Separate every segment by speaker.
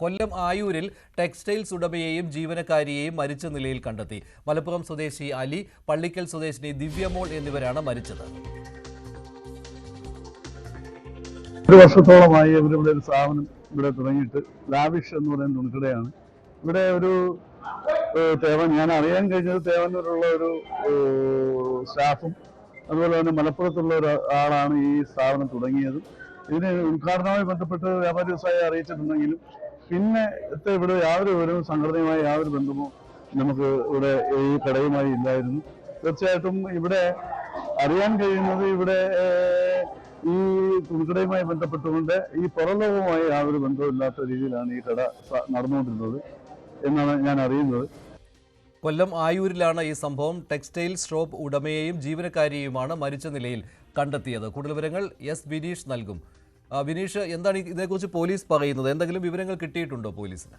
Speaker 1: കൊല്ലം ആയൂരിൽ textiles ഉടമയെയും ജീവനക്കാരിയെയും മരിച്ച നിലയിൽ കണ്ടെത്തി. മലപ്പുറം സ്വദേശി അലി, പള്ളിക്കൽ സ്വദേശിനി ദിവ്യമോൾ എന്നിവരാണ് മരിച്ചത്.
Speaker 2: ഒരു വർഷത്തോളമായി ഇവരിവിടെ ഒരു സ്ഥാപനം ഇവിടെ തുടങ്ങിയിട്ട് ലാവിഷ് എന്ന് പറയുന്ന തുണിക്കടയാണ്. ഇവിടെ ഒരു ഞാൻ അറിയാൻ കഴിഞ്ഞത് തേവന്നൂരുള്ള ഒരു സ്റ്റാഫും അതുപോലെ തന്നെ മലപ്പുറത്തുള്ള ഒരാളാണ് ഈ സ്ഥാപനം തുടങ്ങിയത്. ഇതിന് ഉദ്ഘാടനവുമായി ബന്ധപ്പെട്ട് വ്യാപാരി വ്യവസായിയെ അറിയിച്ചിട്ടുണ്ടെങ്കിലും പിന്നെ ഇവിടെ യാതൊരു വിവരവും സംഘടനയുമായി യാതൊരു ബന്ധമോ നമുക്ക് ഇവിടെ ഈ കടയുമായി ഇല്ലായിരുന്നു. തീർച്ചയായിട്ടും ഇവിടെ അറിയാൻ കഴിയുന്നത് ഇവിടെ ഈ തുണിക്കടയുമായി ബന്ധപ്പെട്ടുകൊണ്ട് ഈ പുറംലോകവുമായി യാതൊരു ബന്ധമില്ലാത്ത രീതിയിലാണ് ഈ കട നടന്നുകൊണ്ടിരുന്നത് എന്നാണ് ഞാൻ അറിയുന്നത്.
Speaker 1: കൊല്ലം ആയൂരിലാണ് ഈ സംഭവം. ടെക്സ്റ്റൈൽ ഷോപ്പ് ഉടമയെയും ജീവനക്കാരിയെയുമാണ് മരിച്ച നിലയിൽ കണ്ടെത്തിയത്. കൂടുതൽ വിവരങ്ങൾ എസ് ബിനീഷ് നൽകും. ബിനീഷ്, എന്താണ് ഇതിനെക്കുറിച്ച് പോലീസ് പറയുന്നത്? എന്തെങ്കിലും വിവരങ്ങൾ കിട്ടിയിട്ടുണ്ടോ പോലീസിന്?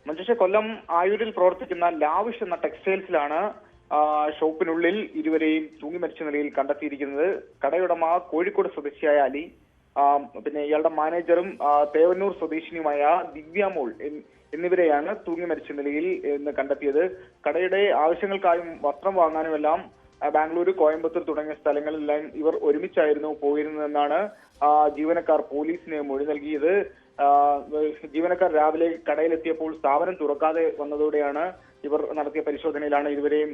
Speaker 3: മഞ്ജുഷ, കൊല്ലം ആയൂരിൽ പ്രവർത്തിക്കുന്ന ലാവിഷ് എന്ന ടെക്സ്റ്റൈൽസിലാണ് ഷോപ്പിനുള്ളിൽ ഇരുവരെയും തൂങ്ങി മരിച്ച നിലയിൽ കണ്ടെത്തിയിരിക്കുന്നത്. കടയുടമ കോഴിക്കോട് സ്വദേശിയായ അലി, പിന്നെ ഇയാളുടെ മാനേജറും തേവന്നൂർ സ്വദേശിനിയുമായ ദിവ്യമോൾ എന്നിവരെയാണ് തൂങ്ങി മരിച്ച നിലയിൽ ഇന്ന് കണ്ടെത്തിയത്. കടയുടെ ആവശ്യങ്ങൾക്കായും വസ്ത്രം വാങ്ങാനുമെല്ലാം ബാംഗ്ലൂർ, കോയമ്പത്തൂർ തുടങ്ങിയ സ്ഥലങ്ങളിലെല്ലാം ഇവർ ഒരുമിച്ചായിരുന്നു പോയിരുന്നതെന്നാണ് ജീവനക്കാർ പോലീസിന് മൊഴി നൽകിയത്. ജീവനക്കാർ രാവിലെ കടയിലെത്തിയപ്പോൾ സ്ഥാപനം തുറക്കാതെ വന്നതോടെയാണ് ഇവർ നടത്തിയ പരിശോധനയിലാണ് ഇരുവരെയും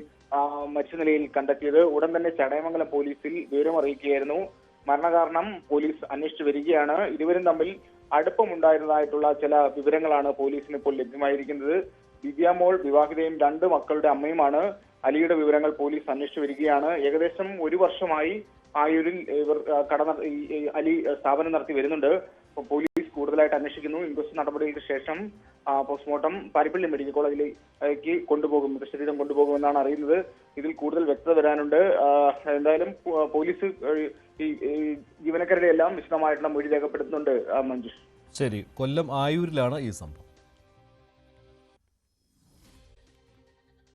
Speaker 3: മരിച്ച നിലയിൽ കണ്ടെത്തിയത്. ഉടൻ തന്നെ ചടയമംഗലം പോലീസിൽ വിവരം അറിയിക്കുകയായിരുന്നു. മരണകാരണം പോലീസ് അന്വേഷിച്ചു വരികയാണ്. ഇരുവരും തമ്മിൽ അടുപ്പമുണ്ടായിരുന്നതായിട്ടുള്ള ചില വിവരങ്ങളാണ് പോലീസിന് ഇപ്പോൾ ലഭ്യമായിരിക്കുന്നത്. ദിവ്യമോൾ വിവാഹിതയും 2 മക്കളുടെ അമ്മയുമാണ്. അലിയുടെ വിവരങ്ങൾ പോലീസ് അന്വേഷിച്ചു വരികയാണ്. ഏകദേശം 1 വർഷമായി ആയൂരിൽ ഇവർ അലി സ്ഥാപനം നടത്തി വരുന്നുണ്ട്. പോലീസ് കൂടുതലായിട്ട് അന്വേഷിക്കുന്നു. ഇൻക്വസ്റ്റ് നടപടികൾക്ക് ശേഷം പോസ്റ്റ്മോർട്ടം പാരിപ്പള്ളി മെഡിക്കൽ കോളേജിലേക്ക് കൊണ്ടുപോകും, മൃതശരീരം കൊണ്ടുപോകുമെന്നാണ് അറിയുന്നത്. ഇതിൽ കൂടുതൽ വ്യക്തത വരാനുണ്ട്. എന്തായാലും പോലീസ് ഈ ജീവനക്കാരുടെ എല്ലാം വിശദമായിട്ടുള്ള മൊഴി രേഖപ്പെടുത്തുന്നുണ്ട്. മഞ്ജുഷ്,
Speaker 1: ശരി. കൊല്ലം ആയൂരിലാണ് ഈ സംഭവം.